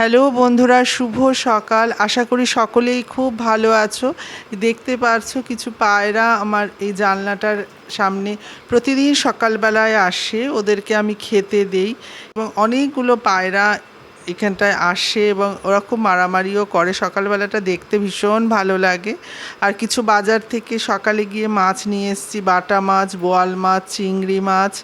Hello বন্ধুরা, শুভ সকাল। আশা করি সকলেই খুব ভালো আছো। দেখতে পারছো কিছু পায়রা আমার এই জানলাটার সামনে প্রতিদিন সকালবেলায় আসে, ওদেরকে আমি খেতে দেই এবং অনেকগুলো পায়রা এখানটায় আসে এবং ওরা খুব মারামারিও করে। সকালবেলাটা দেখতে ভীষণ ভালো লাগে। আর কিছু বাজার থেকে সকালে গিয়ে মাছ নিয়ে এসেছি, বাটা মাছ, বোয়াল মাছ, চিংড়ি মাছ।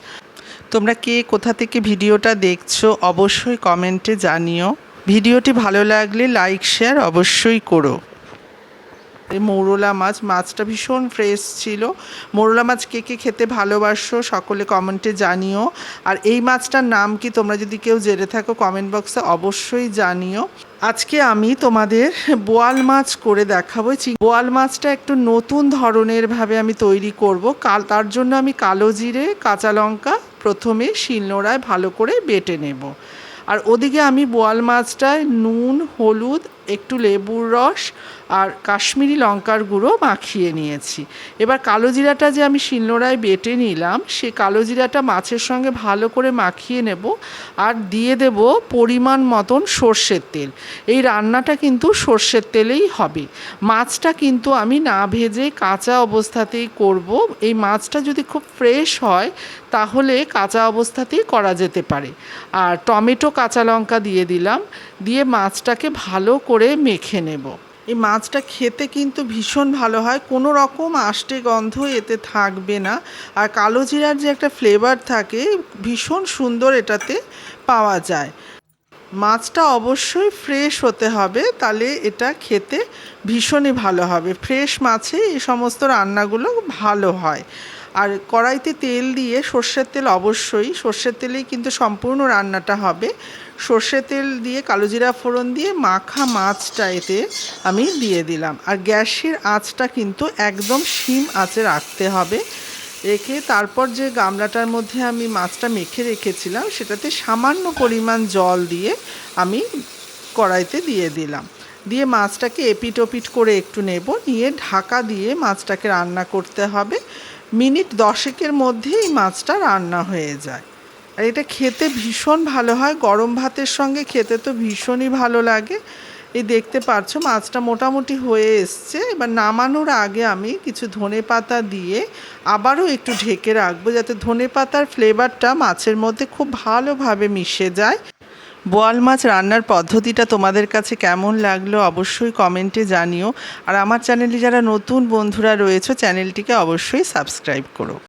তোমরা কে কোথা থেকে ভিডিওটা দেখছো অবশ্যই কমেন্টে জানিও। ভিডিওটি ভালো লাগলে লাইক শেয়ার অবশ্যই করো। এই মৌরলা মাছটা ভীষণ ফ্রেশ ছিল। মৌরলা মাছ কে কে খেতে ভালোবাসো সকলে কমেন্টে জানিও। আর এই মাছটার নাম কি তোমরা যদি কেউ জেনে থাকো কমেন্ট বক্সে অবশ্যই জানিও। আজকে আমি তোমাদের বোয়াল মাছ করে দেখাবো। বোয়াল মাছটা একটু নতুন ধরনের ভাবে আমি তৈরি করব। তার জন্য আমি কালো জিরে, কাঁচা লঙ্কা প্রথমে শিলনোড়ায় ভালো করে বেটে নেব। আর ওদিকে আমি বোয়াল মাছটায় নুন, হলুদ, একটু লেবুর রস আর কাশ্মীরি লঙ্কার গুঁড়ো মাখিয়ে নিয়েছি। এবার কালো জিরাটা যে আমি শিলনোড়ায় বেটে নিলাম, সে কালো জিরাটা মাছের সঙ্গে ভালো করে মাখিয়ে নেব আর দিয়ে দেব পরিমাণ মতন সর্ষের তেল। এই রান্নাটা কিন্তু সর্ষের তেলেই হবে। মাছটা কিন্তু আমি না ভেজে কাঁচা অবস্থাতেই করব। এই মাছটা যদি খুব ফ্রেশ হয় তাহলে কাঁচা অবস্থাতেই করা যেতে পারে। আর টমেটো, কাঁচা লঙ্কা দিয়ে দিলাম, দিয়ে মাছটাকে ভালো করে মেখে নেব। এই মাছটা খেতে কিন্তু ভীষণ ভালো হয়, কোনো রকম আষ্টে গন্ধ এতে থাকবে না। আর কালো জিরার যে একটা ফ্লেভার থাকে ভীষণ সুন্দর এটাতে পাওয়া যায়। মাছটা অবশ্যই ফ্রেশ হতে হবে, তাহলে এটা খেতে ভীষণই ভালো হবে। ফ্রেশ মাছে এই সমস্ত রান্নাগুলো ভালো হয়। আর কড়াইতে তেল দিয়ে, সর্ষের তেল অবশ্যই, সর্ষের তেলেই কিন্তু সম্পূর্ণ রান্নাটা হবে। সর্ষের তেল দিয়ে কালো জিরা ফোড়ন দিয়ে মাখা মাছটা এতে আমি দিয়ে দিলাম। আর গ্যাসের আঁচটা কিন্তু একদম সিম আঁচে রাখতে হবে। রেখে তারপর যে গামলাটার মধ্যে আমি মাছটা মেখে রেখেছিলাম সেটাতে সামান্য পরিমাণ জল দিয়ে আমি কড়াইতে দিয়ে দিলাম। দিয়ে মাছটাকে এপিট ওপিট করে একটু নেব, নিয়ে ঢাকা দিয়ে মাছটাকে রান্না করতে হবে। মিনিট 10-এর মধ্যেই মাছটা রান্না হয়ে যায়। আর এটা খেতে ভীষণ ভালো হয়, গরম ভাতের সঙ্গে খেতে তো ভীষণই ভালো লাগে। এই দেখতে পাচ্ছ মাছটা মোটামুটি হয়ে এসছে। এবার নামানোর আগে আমি কিছু ধনেপাতা দিয়ে আবারও একটু ঢেকে রাখবো, যাতে ধনেপাতার ফ্লেভারটা মাছের মধ্যে খুব ভালোভাবে মিশে যায়। বোয়াল মাছ রান্নার পদ্ধতিটা তোমাদের কাছে কেমন লাগলো অবশ্যই কমেন্টে জানিও। আর আমার চ্যানেলে যারা নতুন বন্ধুরা রয়েছে চ্যানেলটিকে অবশ্যই সাবস্ক্রাইব করো।